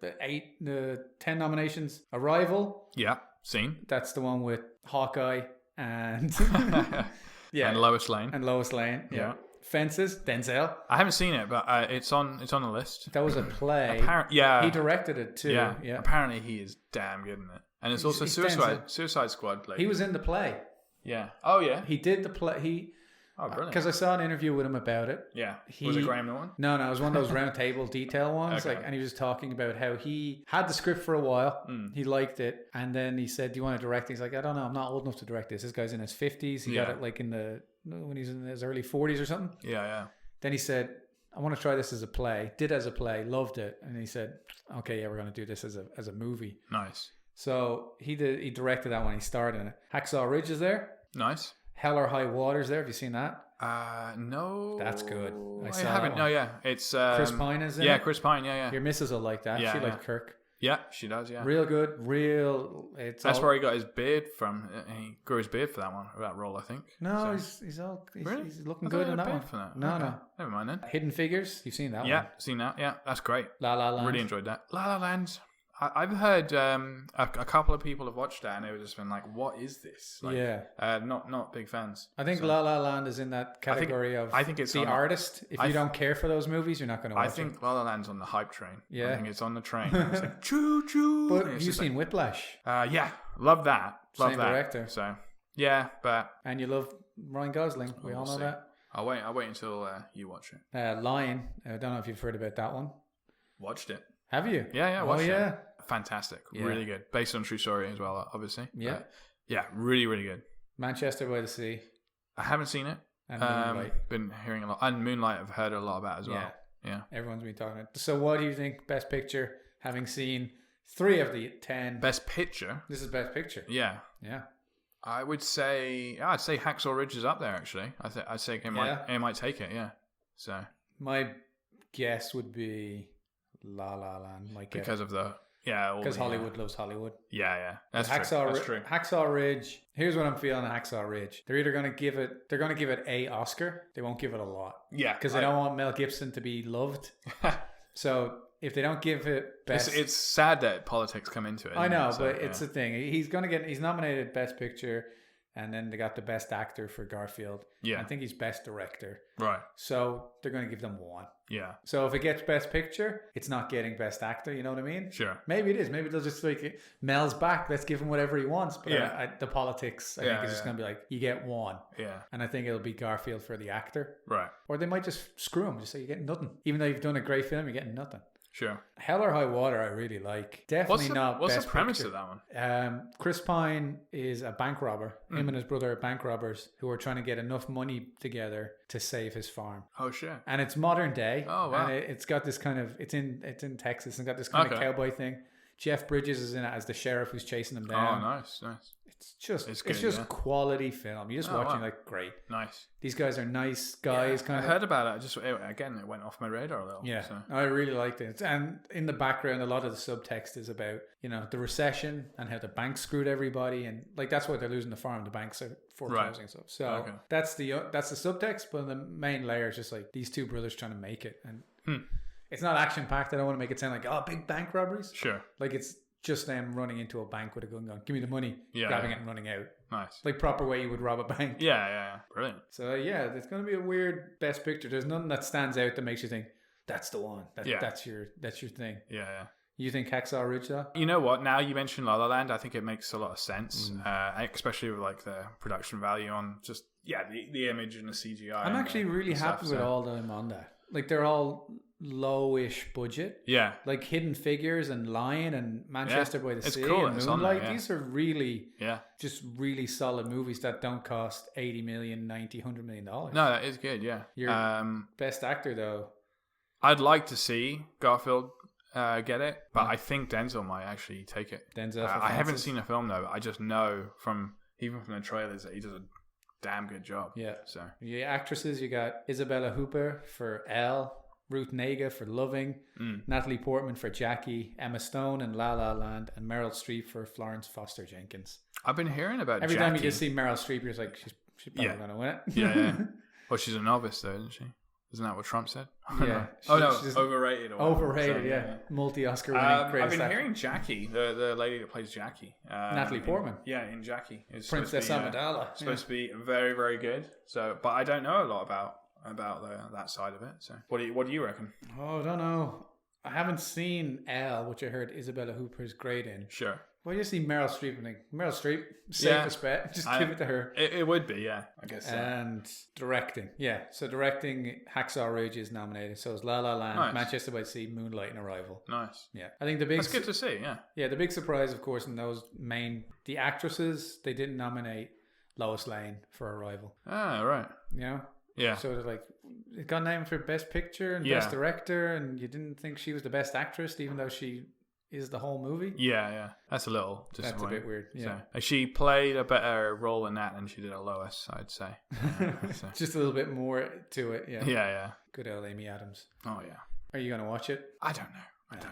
S2: 10 nominations. Arrival.
S1: Yeah. Seen.
S2: That's the one with Hawkeye and
S1: And Lois Lane.
S2: And Lois Lane.
S1: Yeah.
S2: Fences. Denzel.
S1: I haven't seen it, but it's on the list.
S2: That was a play.
S1: Yeah.
S2: He directed it too.
S1: Yeah.
S2: Yeah.
S1: Apparently he is damn good in it. And it's also Suicide Squad. Like,
S2: he was in the play.
S1: Yeah. Oh yeah.
S2: He did the play.
S1: Oh, brilliant.
S2: Because I saw an interview with him about it.
S1: Yeah. Was it Graham Norton?
S2: No, it was one of those round table detail ones.
S1: Okay.
S2: And he was talking about how he had the script for a while. He liked it. And then he said, do you want to direct it? He's like, I don't know. I'm not old enough to direct this. This guy's in his 50s. He got it like when he's in his early 40s or something.
S1: Yeah.
S2: Then he said, I want to try this as a play. Did as a play. Loved it. And he said, okay, yeah, we're going to do this as a movie.
S1: Nice.
S2: So he directed that one. He starred in it. Hacksaw Ridge is there.
S1: Nice.
S2: Hell or High Water's there. Have you seen that?
S1: No.
S2: That's good. I
S1: haven't. No, yeah. It's
S2: Chris Pine is in it.
S1: Yeah, Chris Pine. Yeah.
S2: Your missus will like that. She liked Kirk.
S1: Yeah, she does. Yeah.
S2: Real good. That's
S1: where he got his beard from. He grew his beard for that role, I think.
S2: No,
S1: so.
S2: he's looking good in that one.
S1: For that.
S2: No,
S1: okay.
S2: no.
S1: Never mind then.
S2: Hidden Figures. You've seen that one?
S1: Yeah, seen that. Yeah, that's great.
S2: La La Land.
S1: Really enjoyed that. La La Land. I've heard a couple of people have watched that and they've just been like, "What is this?" Like, not big fans.
S2: I think La La Land is in that category
S1: I think it's
S2: the artist. If you don't care for those movies, you're not going to watch it.
S1: I think La La Land's on the hype train.
S2: Yeah,
S1: I think it's on the train. It's like choo choo.
S2: But have you seen Whiplash?
S1: Yeah, love that.
S2: Same director.
S1: So yeah, but
S2: and you love Ryan Gosling. We all know that.
S1: I'll wait until you watch it.
S2: Lion. I don't know if you've heard about that one.
S1: Watched it.
S2: Have you?
S1: Yeah, watched
S2: it.
S1: Fantastic. Yeah. Really good. Based on true story as well, obviously.
S2: Yeah.
S1: But yeah, really, really good.
S2: Manchester by the Sea.
S1: I haven't seen it.
S2: And Moonlight.
S1: Been hearing a lot. And Moonlight I've heard a lot about as well. Yeah.
S2: Everyone's been talking about it. So what do you think Best Picture, having seen 3 of the 10?
S1: Best Picture?
S2: This is Best Picture.
S1: Yeah. I'd say Hacksaw Ridge is up there actually. I'd say it might take it, yeah. So
S2: my guess would be La La Land.
S1: Because of the
S2: because Hollywood loves Hollywood.
S1: Yeah. That's true.
S2: Hacksaw Ridge. Here's what I'm feeling. Hacksaw Ridge. They're either going to give it a Oscar. They won't give it a lot.
S1: Yeah,
S2: because they don't want Mel Gibson to be loved. So if they don't give it best,
S1: it's sad that politics come into it.
S2: I know, but it's the thing. He's nominated Best Picture, and then they got the Best Actor for Garfield.
S1: Yeah,
S2: I think he's Best Director.
S1: Right.
S2: So they're going to give them one.
S1: Yeah.
S2: So if it gets Best Picture, it's not getting Best Actor. You know what I mean?
S1: Sure.
S2: Maybe it is. Maybe they'll just like Mel's back. Let's give him whatever he wants. But the politics, I think, is just going to be like, you get one.
S1: Yeah.
S2: And I think it'll be Garfield for the actor.
S1: Right.
S2: Or they might just screw him. Just say, you get nothing. Even though you've done a great film, you're getting nothing.
S1: Sure.
S2: Hell or High Water, I really like. Definitely not.
S1: What's
S2: Best
S1: the premise
S2: Picture.
S1: of that one?
S2: Chris Pine is a bank robber. Him and his brother are bank robbers who are trying to get enough money together to save his farm.
S1: Oh shit!
S2: And it's modern day.
S1: Oh wow!
S2: And it's got this kind of it's in Texas and got this kind of cowboy thing. Jeff Bridges is in it as the sheriff who's chasing them down.
S1: Oh, nice.
S2: It's just quality film. You just watching like great.
S1: Nice.
S2: These guys are nice guys.
S1: I heard about it. It went off my radar a little.
S2: Yeah,
S1: so.
S2: I really liked it. And in the background, a lot of the subtext is about the recession and how the banks screwed everybody, and like that's why they're losing the farm. The banks are foreclosing stuff. So that's the subtext. But the main layer is just like these two brothers trying to make it, and it's not action packed. I don't want to make it sound like big bank robberies.
S1: Sure.
S2: Like it's just them running into a bank with a gun going, give me the money, grabbing it and running out.
S1: Nice.
S2: Like proper way you would rob a bank.
S1: Yeah. Brilliant.
S2: So it's going to be a weird Best Picture. There's nothing that stands out that makes you think, that's the one. That's your thing.
S1: Yeah.
S2: You think Hacksaw Ridge though?
S1: You know what? Now you mentioned La La Land, I think it makes a lot of sense, especially with like the production value on just, the image and the CGI.
S2: I'm actually really happy with all of them on that. Like they're all low-ish budget.
S1: Yeah.
S2: Like Hidden Figures and Lion and Manchester by the Sea
S1: cool.
S2: and Moonlight. These are really just really solid movies that don't cost 80 million, 90, 100 million dollars.
S1: No, that is good, yeah.
S2: Your best actor though.
S1: I'd like to see Garfield get it, but I think Denzel might actually take it.
S2: Denzel.
S1: I haven't seen a film though. But I just know even from the trailers that he does a damn good job.
S2: Yeah.
S1: So
S2: actresses, you got Isabella Hooper for Elle, Ruth Negga for Loving, Natalie Portman for Jackie, Emma Stone in La La Land, and Meryl Streep for Florence Foster Jenkins.
S1: I've been hearing about
S2: every
S1: Jackie.
S2: time you just see Meryl Streep, you're like, she's probably going to win it.
S1: Yeah. Well, she's a novice though, isn't she? Isn't that what Trump said?
S2: Yeah.
S1: She's overrated.
S2: Overrated, yeah. Multi-Oscar winning greatest
S1: I've been hearing Jackie, the lady that plays Jackie.
S2: Natalie Portman.
S1: In Jackie. Is
S2: Princess Amidala.
S1: Supposed to be very, very good. So, but I don't know a lot about that side of it. So, what do you reckon?
S2: Oh, I don't know. I haven't seen Elle, which I heard Isabella Hooper is great in.
S1: Sure.
S2: Well, you see Meryl Streep and think, Meryl Streep, safest bet. Just give it to her.
S1: It would be, yeah. I guess so.
S2: And directing. Yeah. So directing, Hacksaw Ridge is nominated. So is La La Land, nice. Manchester by the Sea, Moonlight and Arrival.
S1: Nice.
S2: Yeah. I think the big...
S1: That's good to see, yeah.
S2: Yeah, the big surprise, of course, in those the actresses, they didn't nominate Lois Lane for Arrival.
S1: Ah, right.
S2: You know?
S1: Yeah.
S2: So they're like, it got named for Best Picture and Best Director, and you didn't think she was the best actress, even though she... is the whole movie.
S1: Yeah. That's a little disappointing.
S2: That's a bit weird. Yeah.
S1: So, she played a better role in that than she did at Lois, I'd say. So.
S2: Just a little bit more to it. Yeah.
S1: Yeah.
S2: Good old Amy Adams.
S1: Oh, yeah.
S2: Are you going to watch it?
S1: I don't know.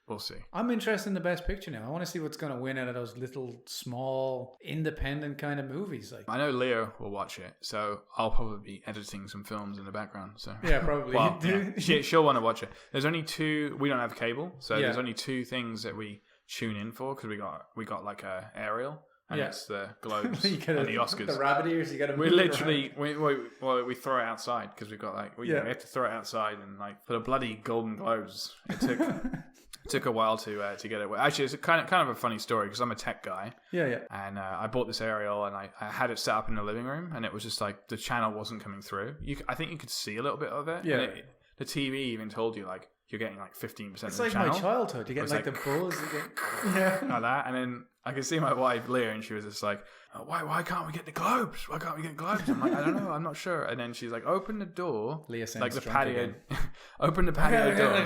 S1: We'll see.
S2: I'm interested in the Best Picture now. I want to see what's going to win out of those little, small, independent kind of movies. Like,
S1: I know Leah will watch it, so I'll probably be editing some films in the background. So
S2: yeah, probably.
S1: Well, she'll want to watch it. There's only two. We don't have cable, so there's only two things that we tune in for because we got like a aerial. And it's the Globes and the Oscars.
S2: The rabbit ears, you got to.
S1: We literally we throw it outside because we've got like we have to throw it outside and like for the bloody Golden Globes. It took a while to get it. Actually, it's kind of a funny story because I'm a tech guy.
S2: Yeah.
S1: And I bought this aerial and I had it set up in the living room and it was just like the channel wasn't coming through. I think you could see a little bit of it.
S2: Yeah.
S1: The TV even told you like you're getting like 15% of the channel.
S2: It's like my childhood. You get like the buzz.
S1: Like that. And then I could see my wife Leah and she was just like, oh, why can't we get the Globes? Why can't we get Globes? I'm like, I don't know. I'm not sure. And then she's like, open the door.
S2: Leah sounds
S1: like the patio. Open the patio door.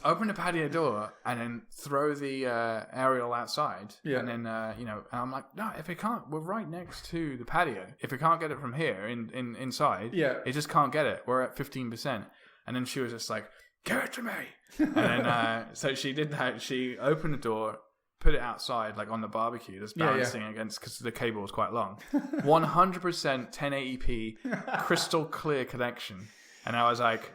S1: Open the patio door and then throw the aerial outside. Yeah. And then, and I'm like, no, if it can't, we're right next to the patio. If we can't get it from here inside, it just can't get it. We're at 15%. And then she was just like, give it to me. And then, so she did that. She opened the door, put it outside, like on the barbecue, just balancing against, because the cable was quite long. 100% 1080p, crystal clear connection. And I was like,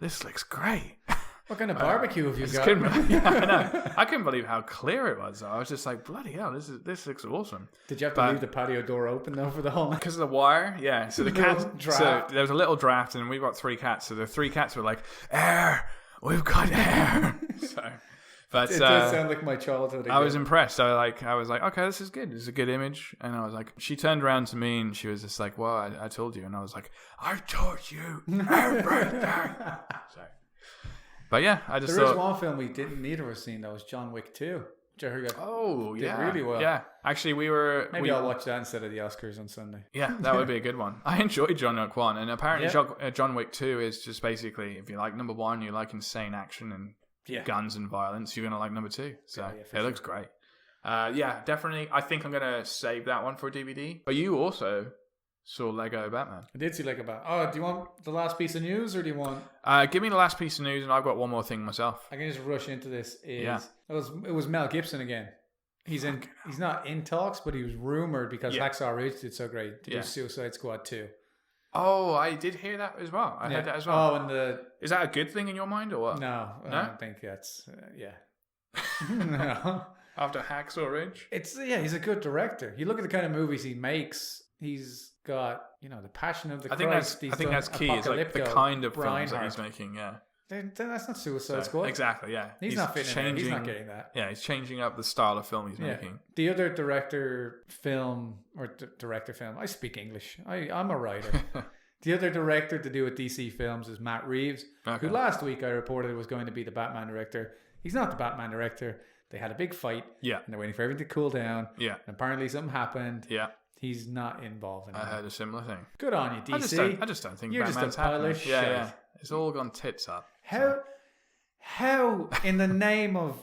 S1: this looks great.
S2: What kind of barbecue have you got?
S1: I know. I couldn't believe how clear it was. I was just like, bloody hell, this looks awesome.
S2: Did you have to leave the patio door open though for the whole night?
S1: Because of the wire, yeah. So the cats, so there was a little draft, and we've got 3 cats. So the 3 cats were like, air, we've got air. But
S2: it does sound like my childhood again.
S1: I was impressed. I was like, okay, this is good. This is a good image. And I was like, she turned around to me and she was just like, well, I told you. And I was like, I told you everything. But yeah, I just
S2: There is one film we didn't neither of us seen that was John Wick 2. Which I heard did really well.
S1: Yeah, actually
S2: Maybe I'll watch that instead of the Oscars on Sunday.
S1: Yeah, that would be a good one. I enjoyed John Wick 1, and apparently John Wick 2 is just basically, if you like number 1, you like insane action and guns and violence, you're going to like number 2. So it looks great. Definitely. I think I'm going to save that one for a DVD. But you also saw Lego Batman. I
S2: did see Lego Batman. Oh, do you want the last piece of news or do you want...
S1: give me the last piece of news and I've got one more thing myself.
S2: I can just rush into this. It was Mel Gibson again. He's not in talks, but he was rumoured because Hacksaw Ridge did so great to do Suicide Squad 2.
S1: Oh, I did hear that as well. I heard that as well.
S2: Oh, and
S1: is that a good thing in your mind or what?
S2: No, I don't think that's... No.
S1: After Hacksaw Ridge?
S2: He's a good director. You look at the kind of movies he makes, he's got, the passion of the Christ.
S1: I think that's key. It's like the kind of films that he's making,
S2: Then that's not Suicide Squad.
S1: Exactly, yeah.
S2: He's not fitting in. He's not getting that.
S1: Yeah, he's changing up the style of film he's making.
S2: The other director film, I speak English. I'm a writer. The other director to do with DC films is Matt Reeves, who last week I reported was going to be the Batman director. He's not the Batman director. They had a big fight.
S1: Yeah.
S2: And they're waiting for everything to cool down.
S1: Yeah.
S2: And apparently something happened.
S1: Yeah.
S2: He's not involved in it.
S1: I heard a similar thing.
S2: Good on you, DC.
S1: I just don't think
S2: You're
S1: Batman's
S2: just a pile of shit.
S1: Yeah. It's all gone tits up.
S2: How in the name of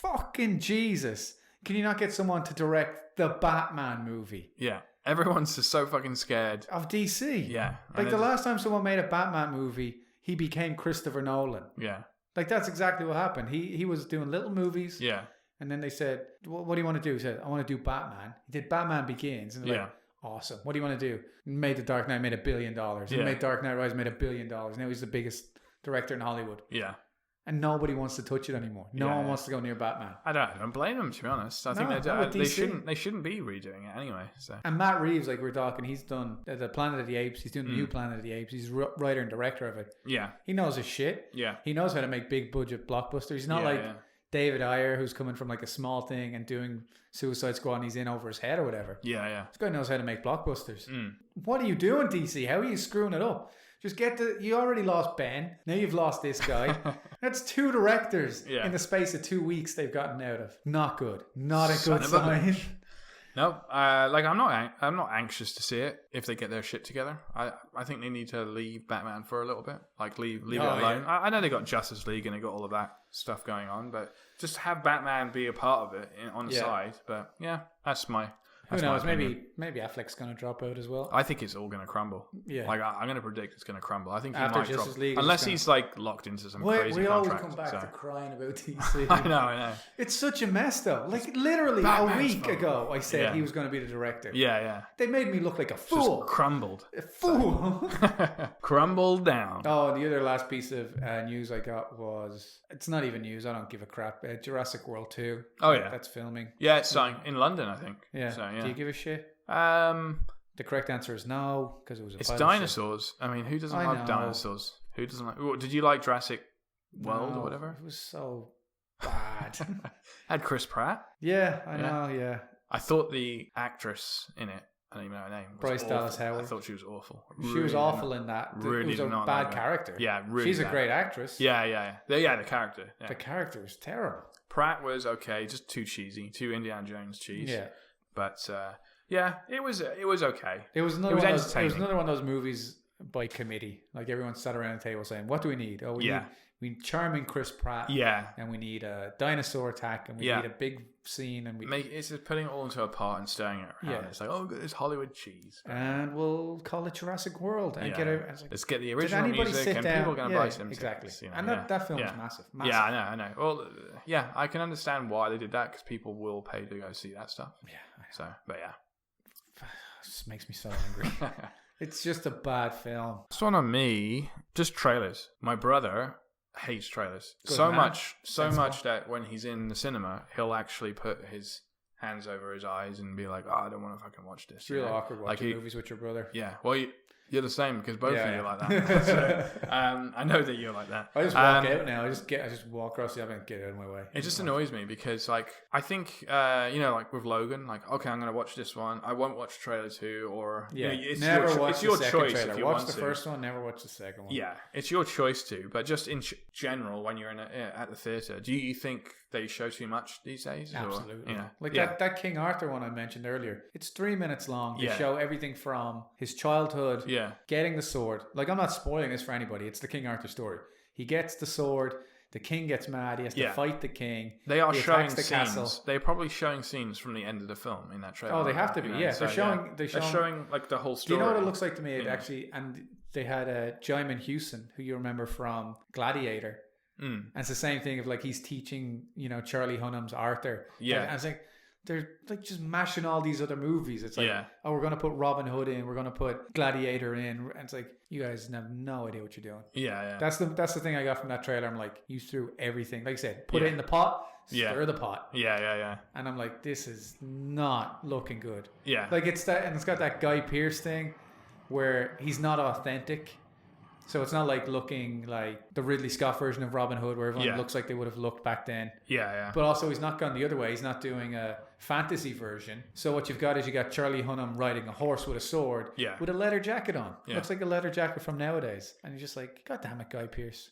S2: fucking Jesus can you not get someone to direct the Batman movie?
S1: Yeah. Everyone's just so fucking scared.
S2: Of DC.
S1: Yeah.
S2: Like the last time someone made a Batman movie, he became Christopher Nolan.
S1: Yeah.
S2: Like that's exactly what happened. He was doing little movies.
S1: Yeah.
S2: And then they said, what do you want to do? He said, I want to do Batman. He did Batman Begins. And they're like, awesome. What do you want to do? Made The Dark Knight, made $1 billion. He made Dark Knight Rise, made $1 billion. Now he's the biggest director in Hollywood.
S1: Yeah.
S2: And nobody wants to touch it anymore. No one wants to go near Batman.
S1: I don't blame them, to be honest. I think they shouldn't be redoing it anyway. So.
S2: And Matt Reeves, like we're talking, he's done the Planet of the Apes. He's doing the new Planet of the Apes. He's writer and director of it.
S1: Yeah.
S2: He knows his shit.
S1: Yeah.
S2: He knows how to make big budget blockbusters. He's not David Ayer, who's coming from like a small thing and doing Suicide Squad and he's in over his head or whatever.
S1: Yeah, yeah.
S2: This guy knows how to make blockbusters. What are you doing, DC? How are you screwing it up? Just you already lost Ben. Now you've lost this guy. That's 2 directors in the space of 2 weeks they've gotten out of. Not good. Not a good sign.
S1: No, I'm not anxious to see it if they get their shit together. I think they need to leave Batman for a little bit. Like leave it alone. Yeah. I know they got Justice League and they got all of that stuff going on, but just have Batman be a part of it on the side. But yeah, that's my.
S2: Who knows? Maybe Affleck's going to drop out as well.
S1: I think it's all going to crumble.
S2: Yeah,
S1: like I'm going to predict it's going to crumble. I think he
S2: after
S1: might
S2: Justice
S1: drop
S2: League,
S1: unless he's like locked into some crazy
S2: we
S1: contract.
S2: always come back to crying about DC.
S1: I know.
S2: It's such a mess, though. Like literally a week ago, I said he was going to be the director.
S1: Yeah.
S2: They made me look like a fool.
S1: Just crumbled.
S2: A fool.
S1: Crumbled down.
S2: Oh, the other last piece of news I got was it's not even news. I don't give a crap. Jurassic World 2.
S1: Oh yeah,
S2: that's filming.
S1: Yeah, it's starting in London, I think.
S2: Yeah.
S1: So,
S2: Do you give a shit? The correct answer is no, because it was.
S1: It's dinosaurs. I mean, who doesn't love dinosaurs? Who doesn't like? Did you like Jurassic World or whatever?
S2: It was so bad.
S1: Had Chris Pratt.
S2: Yeah, I know. Yeah.
S1: I thought the actress in it, I don't even know her name.
S2: Bryce Dallas Howard.
S1: I thought she was awful.
S2: She was awful in that.
S1: Really,
S2: it was a bad character.
S1: Yeah, really.
S2: She's a great actress.
S1: Yeah. The character. Yeah.
S2: The character was terrible.
S1: Pratt was okay, just too cheesy, too Indiana Jones cheese.
S2: Yeah.
S1: But yeah, it was okay.
S2: It was another one of those movies by committee. Like everyone sat around the table saying, "What do we need? Oh, we need charming Chris Pratt.
S1: Yeah,
S2: and we need a dinosaur attack, and we need a big scene, and
S1: it's just putting it all into a pot and stirring it around. Yeah. It's like, oh, it's Hollywood cheese,
S2: and we'll call it Jurassic World and get it. Like,
S1: let's get the original music, and people are going to buy some
S2: exactly.
S1: tickets, you know?
S2: And that film is massive.
S1: Yeah, I know. Well, yeah, I can understand why they did that because people will pay to go see that stuff.
S2: Yeah.
S1: So, but yeah.
S2: It just makes me so angry. It's just a bad film.
S1: This one on me, just trailers. My brother hates trailers so much that when he's in the cinema, he'll actually put his hands over his eyes and be like, "Oh, I don't want to fucking watch this."
S2: It's real awkward watching movies with your brother.
S1: Yeah, well, you're the same because both of you are like that. So, I know that you're like that.
S2: I just walk out now. I just walk across the avenue and get out of my way.
S1: It just annoys me because, like, I think like with Logan, like, okay, I'm gonna watch this one. I won't watch trailer 2, or it's your choice.
S2: Trailer.
S1: If you
S2: watch
S1: want
S2: the first one, never watch the second one.
S1: Yeah, it's your choice to. But just in general, when you're at the theater, do you think they show too much these days?
S2: Absolutely. That King Arthur one I mentioned earlier. It's 3 minutes long. They show everything from his childhood, getting the sword. Like, I'm not spoiling this for anybody. It's the King Arthur story. He gets the sword. The king gets mad. He has to fight the king.
S1: They are showing
S2: the
S1: scenes.
S2: Castle.
S1: They're probably showing scenes from the end of the film in that trailer.
S2: Oh, they have to be. Yeah,
S1: so,
S2: they're showing
S1: like the whole story.
S2: Do you know what it looks like to me? It actually, and they had Jaimin Hewson, who you remember from Gladiator. And it's the same thing of like he's teaching, Charlie Hunnam's Arthur.
S1: Yeah.
S2: And it's like they're like just mashing all these other movies. It's like, oh, we're going to put Robin Hood in. We're going to put Gladiator in. And it's like, you guys have no idea what you're doing.
S1: Yeah.
S2: That's the thing I got from that trailer. I'm like, you threw everything. Like I said, put it in the pot, stir the pot.
S1: Yeah.
S2: And I'm like, this is not looking good.
S1: Yeah.
S2: Like it's got that Guy Pearce thing where he's not authentic. So it's not like looking like the Ridley Scott version of Robin Hood where everyone looks like they would have looked back then.
S1: Yeah.
S2: But also he's not gone the other way. He's not doing a fantasy version. So what you've got is you got Charlie Hunnam riding a horse with a sword with a leather jacket on. Looks like a leather jacket from nowadays. And you're just like, God damn it, Guy Pearce.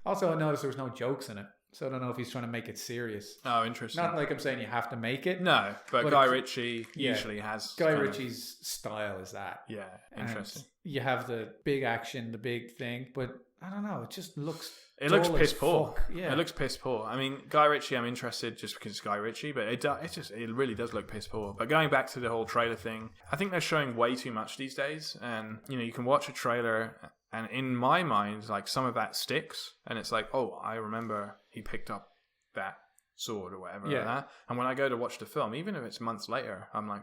S2: Also, I noticed there was no jokes in it. So I don't know if he's trying to make it serious.
S1: Oh, interesting.
S2: Not like I'm saying you have to make it.
S1: No, but Guy Ritchie usually has...
S2: Guy Ritchie's style is that.
S1: Yeah, interesting.
S2: And you have the big action, the big thing, but I don't know, it just looks...
S1: It looks piss poor.
S2: Yeah.
S1: It looks piss poor. I mean, Guy Ritchie, I'm interested just because it's Guy Ritchie, but it really does look piss poor. But going back to the whole trailer thing, I think they're showing way too much these days. And, you can watch a trailer, and in my mind, like, some of that sticks, and it's like, oh, I remember he picked up that sword or whatever like that. And when I go to watch the film, even if it's months later, I'm like,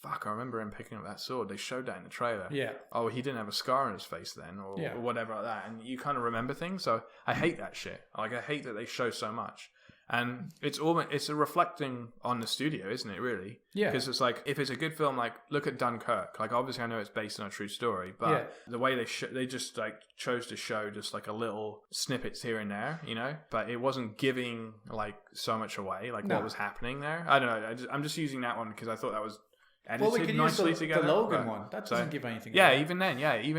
S1: fuck, I remember him picking up that sword. They showed that in the trailer. Yeah. Oh, he didn't have a scar on his face then, or whatever like that. And you kind of remember things. So I hate that shit. Like, I hate that they show so much. And it's a reflecting on the studio, isn't it, really? Yeah. Because it's like, if it's a good film, like, look at Dunkirk. Like, obviously I know it's based on a true story, but the way they just, like, chose to show just, like, a little snippets here and there, But it wasn't giving, like, so much away, like, what was happening there. I don't know. I'm just using that one because I thought that was...
S2: Well, we could use the Logan one. That doesn't give anything away.
S1: Even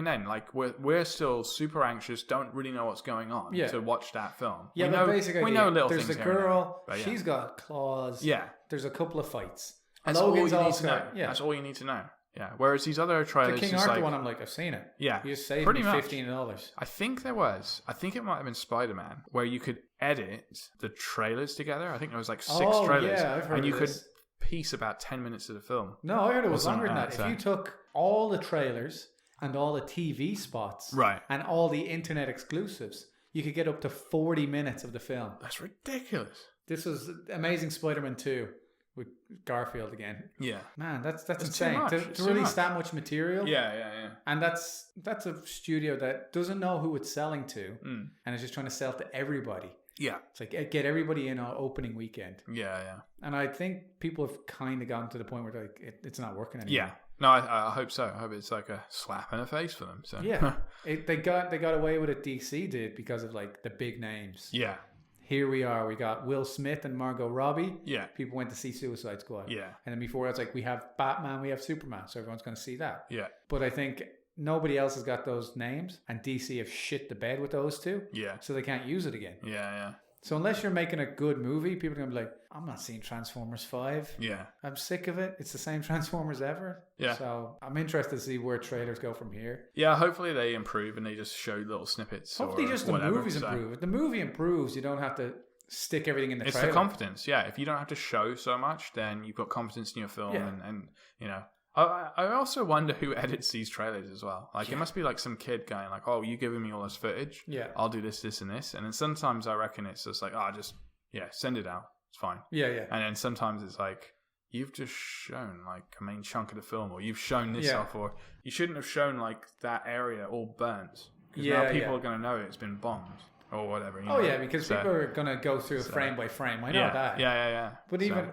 S1: then. Like, we're still super anxious, don't really know what's going on to watch that film.
S2: Yeah,
S1: we
S2: but
S1: know,
S2: basically,
S1: we know little
S2: there's
S1: things
S2: a girl, she's got claws.
S1: Yeah.
S2: There's a couple of fights.
S1: That's Logan's all you need to know. Yeah. That's all you need to know. Yeah. Whereas these other trailers...
S2: The King Arthur one, I'm like, I've seen it.
S1: Yeah.
S2: You just saved me $15.
S1: I think it might have been Spider-Man, where you could edit the trailers together. I think there was like 6 trailers.
S2: Yeah, I've heard
S1: and you
S2: of
S1: could
S2: this.
S1: Piece about 10 minutes of the film.
S2: No, I heard it was longer than that. If you took all the trailers and all the TV spots and all the internet exclusives, you could get up to 40 minutes of the film.
S1: That's ridiculous.
S2: This was Amazing Spider-Man 2 with Garfield again. Yeah. Man, that's insane. To release that much material.
S1: Yeah.
S2: And that's a studio that doesn't know who it's selling to and is just trying to sell to everybody. Yeah. It's like, get everybody in on opening weekend. Yeah. And I think people have kind of gotten to the point where it's not working anymore. Yeah.
S1: No, I hope so. I hope it's like a slap in the face for them. So.
S2: Yeah. They got away with it, DC did, because of like the big names. Yeah. Here we are. We got Will Smith and Margot Robbie. Yeah. People went to see Suicide Squad. Yeah. And then before it's like, we have Batman, we have Superman. So everyone's going to see that. Yeah. But I think... nobody else has got those names, and DC have shit the bed with those two. Yeah. So they can't use it again. Yeah. So unless you're making a good movie, people are going to be like, I'm not seeing Transformers 5. Yeah. I'm sick of it. It's the same Transformers ever. Yeah. So I'm interested to see where trailers go from here.
S1: Yeah, hopefully they improve and they just show little snippets.
S2: Hopefully just the movies improve. If the movie improves, you don't have to stick everything in the trailer.
S1: It's the confidence, yeah. If you don't have to show so much, then you've got confidence in your film and I also wonder who edits these trailers as well. Like, it must be like some kid going like, oh, you giving me all this footage? Yeah. I'll do this, this, and this. And then sometimes I reckon it's just like, send it out. It's fine. Yeah. And then sometimes it's like, you've just shown like a main chunk of the film, or you've shown this off, or you shouldn't have shown like that area all burnt. Because now people are going to know it's been bombed or whatever.
S2: Because people are going to go through frame by frame. I know that.
S1: Yeah.
S2: But even...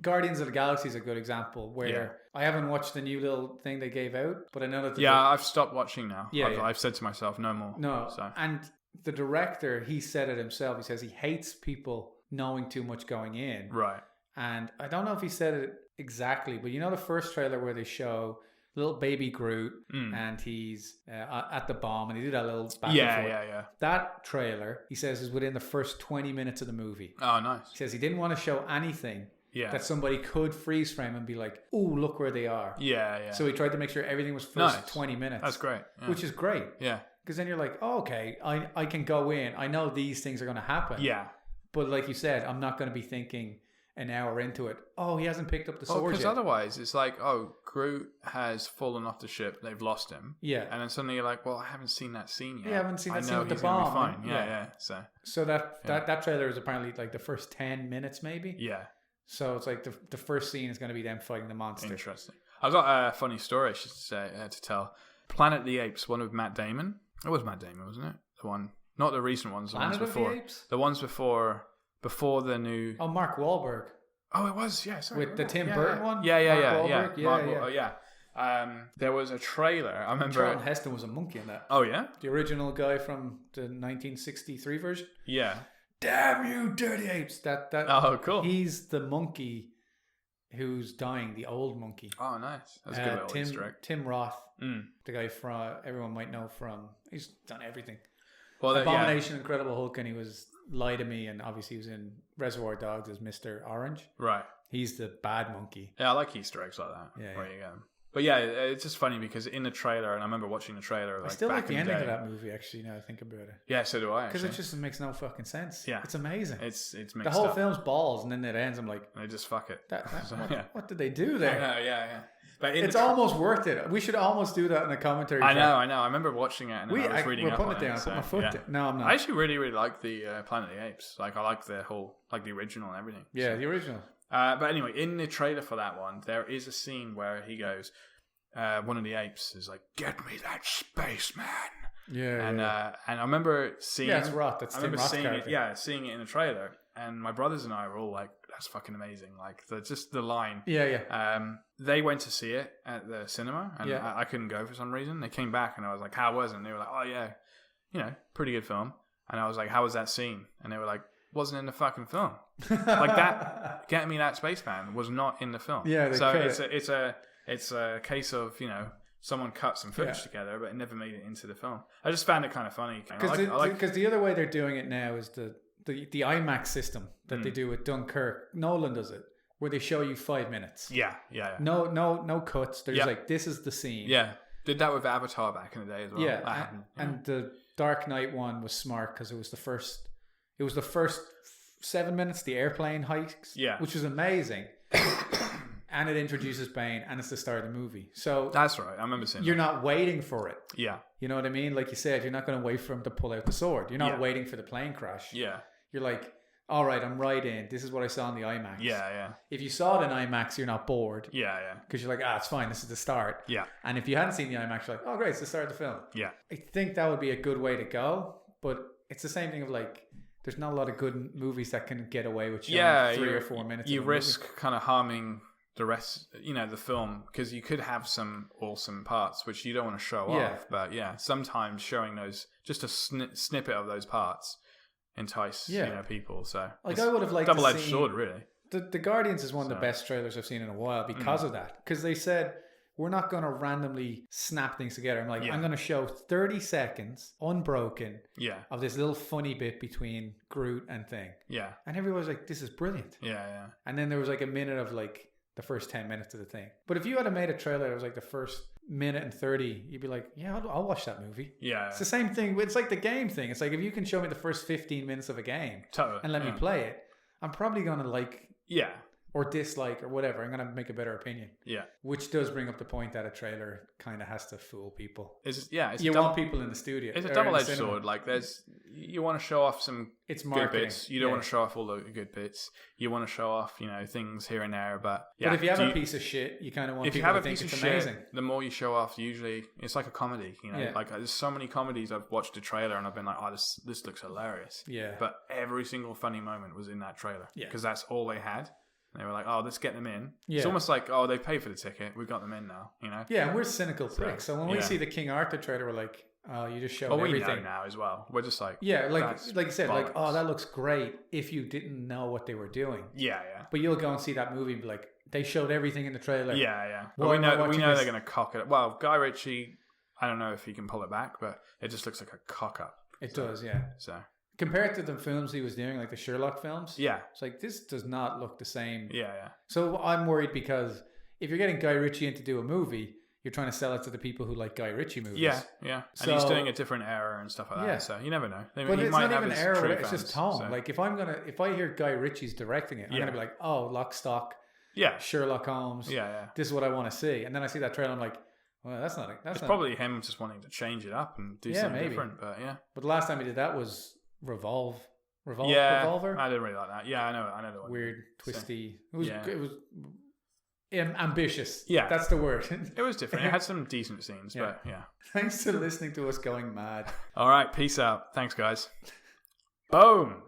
S2: Guardians of the Galaxy is a good example where I haven't watched the new little thing they gave out, but I know that...
S1: I've stopped watching now. I've said to myself, no more.
S2: No, and the director, he said it himself. He says he hates people knowing too much going in. Right. And I don't know if he said it exactly, but you know the first trailer where they show little baby Groot and he's at the bomb and he did that little back and forth. Yeah. That trailer, he says, is within the first 20 minutes of the movie.
S1: Oh, nice.
S2: He says he didn't want to show anything that somebody could freeze frame and be like, "Ooh, look where they are." Yeah. So he tried to make sure everything was first 20 minutes.
S1: That's great.
S2: Which is great. Yeah. Because then you're like, oh, okay, I can go in. I know these things are going to happen. Yeah. But like you said, I'm not going to be thinking an hour into it, oh, he hasn't picked up the sword
S1: yet. Because otherwise it's like, oh, Groot has fallen off the ship. They've lost him. Yeah. And then suddenly you're like, well, I haven't seen that scene yet.
S2: Yeah, I haven't seen that scene with the bomb.
S1: Fine. Yeah.
S2: So that trailer is apparently like the first 10 minutes maybe. Yeah. So it's like the first scene is going to be them fighting the monster.
S1: Interesting. I've got a funny story I should say to tell. Planet of the Apes, one with Matt Damon. It was Matt Damon, wasn't it? The one, not the recent ones. The
S2: Planet
S1: ones before.
S2: Of the Apes?
S1: The ones before the new.
S2: Oh, Mark Wahlberg.
S1: Oh, it was. Yeah, sorry.
S2: With the Tim Burton one.
S1: Yeah. There was a trailer. I remember.
S2: Charlton Heston was a monkey in that.
S1: Oh yeah.
S2: The original guy from the 1963 version.
S1: Yeah.
S2: Damn you, dirty apes! That.
S1: Oh, cool.
S2: He's the monkey who's dying. The old monkey.
S1: Oh, nice. That's a good little Easter egg.
S2: Tim Roth, the guy from everyone might know from. He's done everything.
S1: Well,
S2: Abomination, Incredible Hulk, and he was Lie to Me, and obviously he was in Reservoir Dogs as Mr. Orange.
S1: Right.
S2: He's the bad monkey.
S1: Yeah, I like Easter eggs like that.
S2: Yeah,
S1: where you go. But yeah, it's just funny because in the trailer, and I remember watching the trailer. Like,
S2: I still
S1: back
S2: like the
S1: in
S2: ending
S1: day.
S2: of that movie. Actually, now I think about it.
S1: Yeah, so do I.
S2: Because it just makes no fucking sense.
S1: Yeah,
S2: it's amazing.
S1: It's mixed
S2: the whole
S1: up.
S2: film's balls, and then it ends. I'm like,
S1: they just fuck it.
S2: What did they do there?
S1: I know, yeah. But
S2: it's almost worth it. We should almost do that in a commentary.
S1: I know. I remember watching it, and I was reading up on it.
S2: We're putting it down. I put my foot down. No, I'm not.
S1: I actually really like the Planet of the Apes. Like, I like the whole, like the original and everything.
S2: Yeah, the original.
S1: But anyway, in the trailer for that one, there is a scene where he goes, one of the apes is like, "Get me that spaceman."
S2: Yeah.
S1: And I remember seeing.
S2: Yeah, it's Roth. That's Tim Roth's character.
S1: Seeing it in the trailer, and my brothers and I were all like, "That's fucking amazing!" Like just the line.
S2: Yeah.
S1: They went to see it at the cinema, and I couldn't go for some reason. They came back, and I was like, "How was it?" And they were like, "Oh yeah, pretty good film." And I was like, "How was that scene?" And they were like, "Wasn't in the fucking film." Like that, "Get me that spaceman" was not in the film.
S2: Yeah.
S1: It's a case of, someone cut some footage together, but it never made it into the film. I just found it kind of funny.
S2: Because the other way they're doing it now is the IMAX system that they do with Dunkirk. Nolan does it, where they show you 5 minutes.
S1: Yeah.
S2: No cuts. They're just like, this is the scene.
S1: Yeah. Did that with Avatar back in the day as well.
S2: Yeah. And the Dark Knight one was smart because it was the first 7 minutes, the airplane hikes, which was amazing. And it introduces Bane, and it's the start of the movie. So
S1: that's right. I remember seeing.
S2: You're not waiting for it.
S1: Yeah.
S2: You know what I mean? Like you said, you're not going to wait for him to pull out the sword. You're not waiting for the plane crash.
S1: Yeah.
S2: You're like, all right, I'm right in. This is what I saw in the IMAX.
S1: Yeah.
S2: If you saw it in IMAX, you're not bored.
S1: Yeah.
S2: Because you're like, it's fine. This is the start.
S1: Yeah.
S2: And if you hadn't seen the IMAX, you're like, oh, great, it's the start of the film.
S1: Yeah.
S2: I think that would be a good way to go, but it's the same thing of like, there's not a lot of good movies that can get away with showing 3 or 4 minutes.
S1: You risk kind of harming the rest, the film, because you could have some awesome parts which you don't want to show off. But sometimes showing those, just a snippet of those parts, entice people. So
S2: like I would have liked
S1: double-edged sword, really.
S2: The Guardians is one of the best trailers I've seen in a while because of that. Because they said, we're not going to randomly snap things together. I'm like, I'm going to show 30 seconds unbroken of this little funny bit between Groot and Thing.
S1: Yeah.
S2: And everyone was like, this is brilliant.
S1: Yeah.
S2: And then there was like a minute of like the first 10 minutes of the thing. But if you had made a trailer that was like the first minute and 30, you'd be like, I'll watch that movie.
S1: Yeah.
S2: It's the same thing. It's like the game thing. It's like, if you can show me the first 15 minutes of a game and let me play it, I'm probably going to like or dislike or whatever. I'm going to make a better opinion. Yeah. Which does bring up the point that a trailer kind of has to fool people. You want people in the studio.
S1: It's a double-edged sword. Like you want to show off some good bits. You don't want to show off all the good bits. You want to show off, things here and there. But
S2: if you have a piece of shit, you kind of want people to think it's amazing.
S1: The more you show off, usually it's like a comedy. Like there's so many comedies I've watched the trailer and I've been like, oh, this looks hilarious. Yeah. But every single funny moment was in that trailer because that's all they had. They were like, oh, let's get them in. Yeah. It's almost like, oh, they paid for the ticket. We've got them in now, Yeah,
S2: and we're cynical pricks. So when we see the King Arthur trailer, we're like, oh, you just showed everything.
S1: We know now as well. We're just like...
S2: Yeah, like you said, like, oh, that looks great if you didn't know what they were doing.
S1: Yeah.
S2: But you'll go and see that movie and be like, they showed everything in the trailer.
S1: Yeah. Well, we know they're going to cock it up. Well, Guy Ritchie, I don't know if he can pull it back, but it just looks like a cock up.
S2: It does, yeah.
S1: So...
S2: Compared to the films he was doing, like the Sherlock films, it's like, this does not look the same.
S1: Yeah.
S2: So I'm worried because if you're getting Guy Ritchie in to do a movie, you're trying to sell it to the people who like Guy Ritchie movies.
S1: Yeah. And he's doing a different era and stuff like that. So you never know.
S2: But it's not even era; it's just tone. So. Like if I hear Guy Ritchie's directing it, I'm gonna be like, oh, Lock, Stock, Sherlock Holmes. Yeah. This is what I want to see. And then I see that trailer, I'm like, well, that's not. It's
S1: probably him just wanting to change it up and do something different. But
S2: But the last time he did that was Revolver.
S1: I didn't really like that. Yeah, I know the one.
S2: Weird, twisty. It was ambitious. Yeah, that's the word.
S1: It was different. It had some decent scenes, but yeah.
S2: Thanks for listening to us going mad.
S1: All right, peace out. Thanks, guys. Boom.